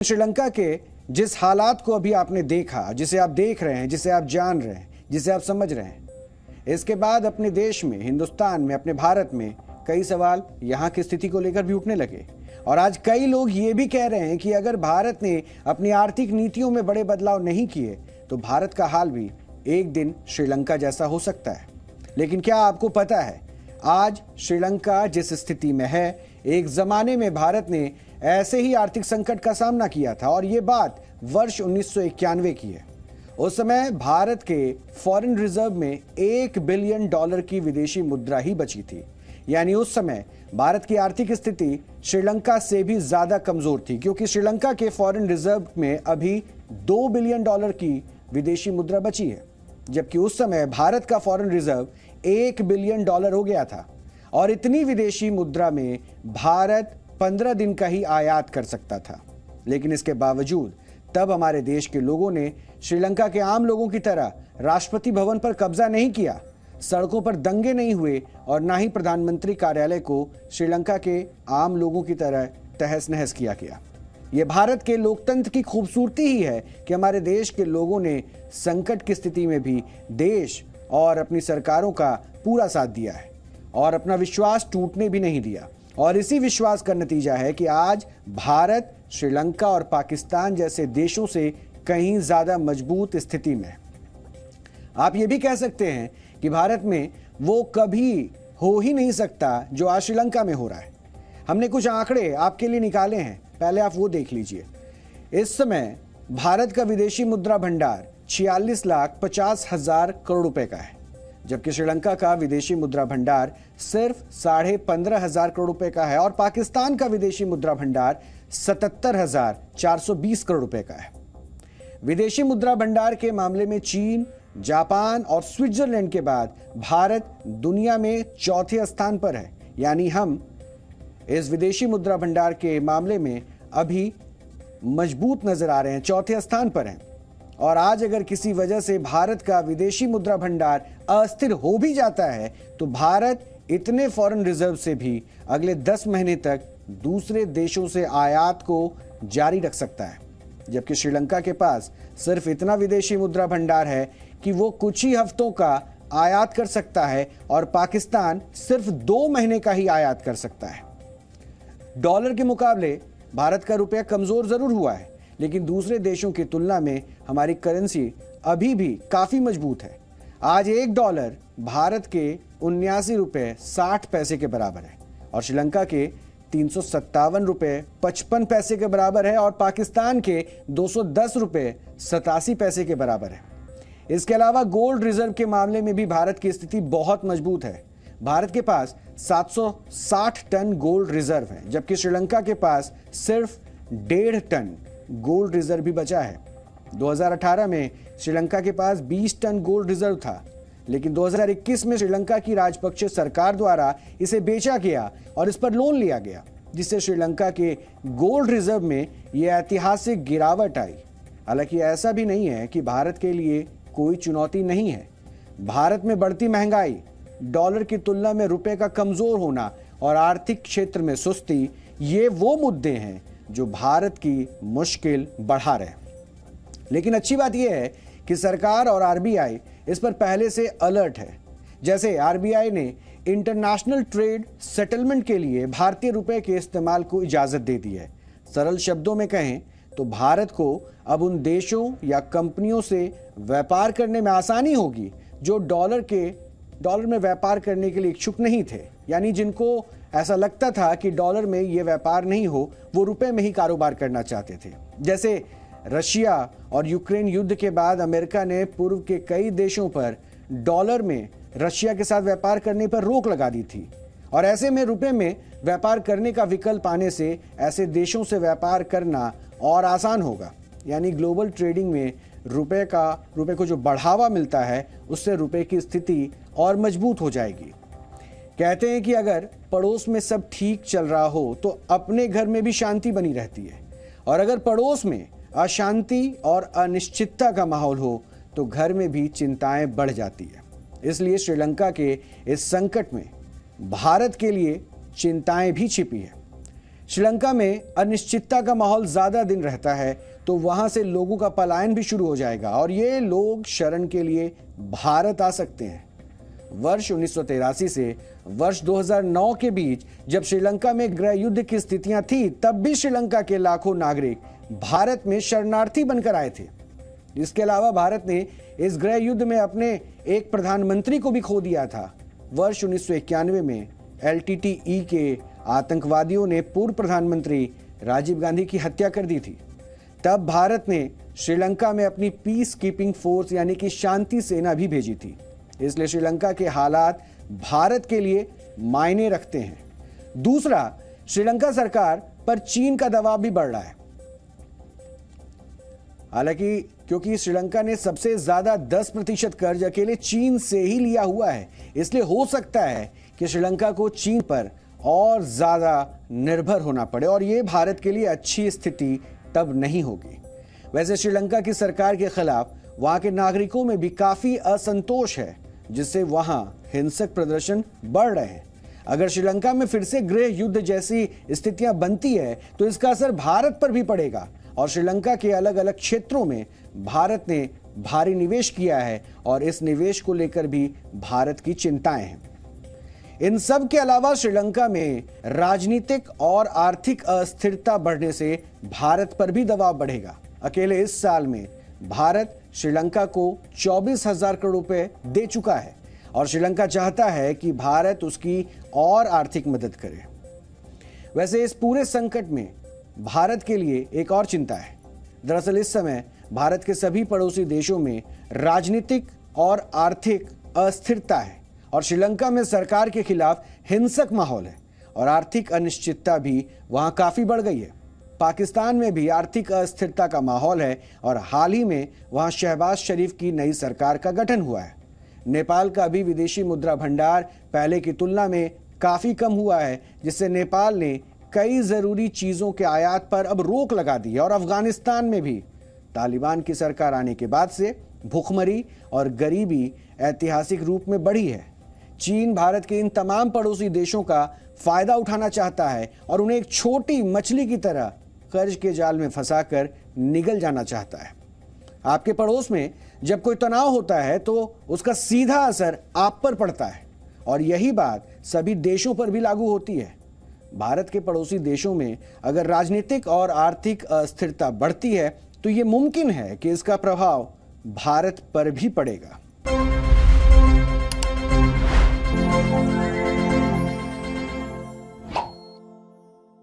श्रीलंका के जिस हालात को अभी आपने देखा, जिसे आप देख रहे हैं, जिसे आप जान रहे हैं, जिसे आप समझ रहे हैं, इसके बाद अपने देश में, हिंदुस्तान में, अपने भारत में कई सवाल यहाँ की स्थिति को लेकर भी उठने लगे। और आज कई लोग ये भी कह रहे हैं कि अगर भारत ने अपनी आर्थिक नीतियों में बड़े बदलाव नहीं किए तो भारत का हाल भी एक दिन श्रीलंका जैसा हो सकता है। लेकिन क्या आपको पता है, आज श्रीलंका जिस स्थिति में है, एक जमाने में भारत ने ऐसे ही आर्थिक संकट का सामना किया था और ये बात वर्ष 1991 की है। उस समय भारत के फॉरेन रिजर्व में $1 बिलियन की विदेशी मुद्रा ही बची थी। यानी उस समय भारत की आर्थिक स्थिति श्रीलंका से भी ज्यादा कमजोर थी, क्योंकि श्रीलंका के फॉरेन रिजर्व में अभी $2 बिलियन की विदेशी मुद्रा बची है, जबकि उस समय भारत का फॉरेन रिजर्व $1 बिलियन हो गया था। और इतनी विदेशी मुद्रा में भारत 15 दिन का ही आयात कर सकता था। लेकिन इसके बावजूद तब हमारे देश के लोगों ने श्रीलंका के आम लोगों की तरह राष्ट्रपति भवन पर कब्जा नहीं किया, सड़कों पर दंगे नहीं हुए और ना ही प्रधानमंत्री कार्यालय को श्रीलंका के आम लोगों की तरह तहस नहस किया गया। यह भारत के लोकतंत्र की खूबसूरती ही है कि हमारे देश के लोगों ने संकट की स्थिति में भी देश और अपनी सरकारों का पूरा साथ दिया है और अपना विश्वास टूटने भी नहीं दिया। और इसी विश्वास का नतीजा है कि आज भारत श्रीलंका और पाकिस्तान जैसे देशों से कहीं ज्यादा मजबूत स्थिति में है। आप ये भी कह सकते हैं कि भारत में वो कभी हो ही नहीं सकता जो आज श्रीलंका में हो रहा है। हमने कुछ आंकड़े आपके लिए निकाले हैं, पहले आप वो देख लीजिए। इस समय भारत का विदेशी मुद्रा भंडार 46,50,000 करोड़ रुपए का है, जबकि श्रीलंका का विदेशी मुद्रा भंडार सिर्फ 15,500 करोड़ रुपए का है और पाकिस्तान का विदेशी मुद्रा भंडार 77,420 करोड़ रुपए का है। विदेशी मुद्रा भंडार के मामले में चीन, जापान और स्विट्जरलैंड के बाद भारत दुनिया में चौथे स्थान पर है। यानी हम इस विदेशी मुद्रा भंडार के मामले में अभी मजबूत नजर आ रहे हैं, चौथे स्थान पर हैं। और आज अगर किसी वजह से भारत का विदेशी मुद्रा भंडार अस्थिर हो भी जाता है तो भारत इतने फॉरेन रिजर्व से भी अगले 10 महीने तक दूसरे देशों से आयात को जारी रख सकता है, जबकि श्रीलंका के पास सिर्फ इतना विदेशी मुद्रा भंडार है कि वो कुछ ही हफ्तों का आयात कर सकता है और पाकिस्तान सिर्फ 2 महीने का ही आयात कर सकता है। डॉलर के मुकाबले भारत का रुपया कमजोर जरूर हुआ है, लेकिन दूसरे देशों की तुलना में हमारी करेंसी अभी भी काफी मजबूत है। आज $1 भारत के 79 रुपए 60 पैसे के बराबर है और श्रीलंका के 357 रुपए 55 पैसे के बराबर है और पाकिस्तान के 210 रुपए 87 पैसे के बराबर है। इसके अलावा गोल्ड रिजर्व के मामले में भी भारत की स्थिति बहुत मजबूत है। भारत के पास 760 टन गोल्ड रिजर्व है, जबकि श्रीलंका के पास सिर्फ 1.5 टन गोल्ड रिजर्व भी बचा है। 2018 में श्रीलंका के पास 20 टन गोल्ड रिजर्व था, लेकिन 2021 में श्रीलंका की राजपक्षे सरकार द्वारा इसे बेचा गया और इस पर लोन लिया गया, जिससे श्रीलंका के गोल्ड रिजर्व में यह ऐतिहासिक गिरावट आई। हालांकि ऐसा भी नहीं है कि भारत के लिए कोई चुनौती नहीं है। भारत में बढ़ती महंगाई, डॉलर की तुलना में रुपए का कमजोर होना और आर्थिक क्षेत्र में सुस्ती, ये वो मुद्दे हैं जो भारत की मुश्किल बढ़ा रहे हैं। लेकिन अच्छी बात यह है कि सरकार और आरबीआई इस पर पहले से अलर्ट है। जैसे आरबीआई ने इंटरनेशनल ट्रेड सेटलमेंट के लिए भारतीय रुपए के इस्तेमाल को इजाजत दे दी है। सरल शब्दों में कहें तो भारत को अब उन देशों या कंपनियों से व्यापार करने में आसानी होगी जो डॉलर में व्यापार करने के लिए इच्छुक नहीं थे। यानी जिनको ऐसा लगता था कि डॉलर में ये व्यापार नहीं हो, वो रुपए में ही कारोबार करना चाहते थे। जैसे रशिया और यूक्रेन युद्ध के बाद अमेरिका ने पूर्व के कई देशों पर डॉलर में रशिया के साथ व्यापार करने पर रोक लगा दी थी और ऐसे में रुपए में व्यापार करने का विकल्प आने से ऐसे देशों से व्यापार करना और आसान होगा। यानी ग्लोबल ट्रेडिंग में रुपए को जो बढ़ावा मिलता है, उससे रुपए की स्थिति और मजबूत हो जाएगी। कहते हैं कि अगर पड़ोस में सब ठीक चल रहा हो तो अपने घर में भी शांति बनी रहती है, और अगर पड़ोस में अशांति और अनिश्चितता का माहौल हो तो घर में भी चिंताएं बढ़ जाती है। इसलिए श्रीलंका के इस संकट में भारत के लिए चिंताएं भी छिपी है। श्रीलंका में अनिश्चितता का माहौल ज्यादा दिन रहता है तो वहां से लोगों का पलायन भी शुरू हो जाएगा और ये लोग शरण के लिए भारत आ सकते हैं। वर्ष 1983 से वर्ष 2009 के बीच जब श्रीलंका में गृह युद्ध की स्थितियां थी, तब भी श्रीलंका के लाखों नागरिक भारत में शरणार्थी बनकर आए थे। इसके अलावा भारत ने इस गृह युद्ध में अपने एक प्रधानमंत्री को भी खो दिया था। वर्ष 1991 में LTTE के आतंकवादियों ने पूर्व प्रधानमंत्री राजीव गांधी की हत्या कर दी थी। तब भारत ने श्रीलंका में अपनी पीस कीपिंग फोर्स यानी कि शांति सेना भी भेजी थी। इसलिए श्रीलंका के हालात भारत के लिए मायने रखते हैं। दूसरा, श्रीलंका सरकार पर चीन का दबाव भी बढ़ रहा है। हालांकि क्योंकि श्रीलंका ने सबसे ज्यादा 10% कर्ज अकेले चीन से ही लिया हुआ है, इसलिए हो सकता है कि श्रीलंका को चीन पर और ज्यादा निर्भर होना पड़े और यह भारत के लिए अच्छी स्थिति तब नहीं होगी। वैसे श्रीलंका की सरकार के खिलाफ वहां के नागरिकों में भी काफी असंतोष है, जिससे वहां हिंसक प्रदर्शन बढ़ रहे हैं। अगर श्रीलंका में फिर से गृह युद्ध जैसी स्थितियां बनती है तो इसका असर भारत पर भी पड़ेगा और श्रीलंका के अलग अलग क्षेत्रों में भारत ने भारी निवेश किया है और इस निवेश को लेकर भी भारत की चिंताएं हैं। इन सब के अलावा श्रीलंका में राजनीतिक और आर्थिक अस्थिरता बढ़ने से भारत पर भी दबाव बढ़ेगा। अकेले इस साल में भारत श्रीलंका को 24,000 करोड़ रुपए दे चुका है और श्रीलंका चाहता है कि भारत उसकी और आर्थिक मदद करे। वैसे इस पूरे संकट में भारत के लिए एक और चिंता है। दरअसल इस समय भारत के सभी पड़ोसी देशों में राजनीतिक और आर्थिक अस्थिरता है और श्रीलंका में सरकार के खिलाफ हिंसक माहौल है और आर्थिक अनिश्चितता भी वहां काफी बढ़ गई है। पाकिस्तान में भी आर्थिक अस्थिरता का माहौल है और हाल ही में वहां शहबाज शरीफ की नई सरकार का गठन हुआ है। नेपाल का भी विदेशी मुद्रा भंडार पहले की तुलना में काफी कम हुआ है, जिससे नेपाल ने कई जरूरी चीजों के आयात पर अब रोक लगा दी है और अफगानिस्तान में भी तालिबान की सरकार आने के बाद से भूखमरी और गरीबी ऐतिहासिक रूप में बढ़ी है। चीन भारत के इन तमाम पड़ोसी देशों का फायदा उठाना चाहता है और उन्हें एक छोटी मछली की तरह कर्ज के जाल में फंसाकर निगल जाना चाहता है। आपके पड़ोस में जब कोई तनाव होता है तो उसका सीधा असर आप पर पड़ता है और यही बात सभी देशों पर भी लागू होती है। भारत के पड़ोसी देशों में अगर राजनीतिक और आर्थिक अस्थिरता बढ़ती है तो ये मुमकिन है कि इसका प्रभाव भारत पर भी पड़ेगा।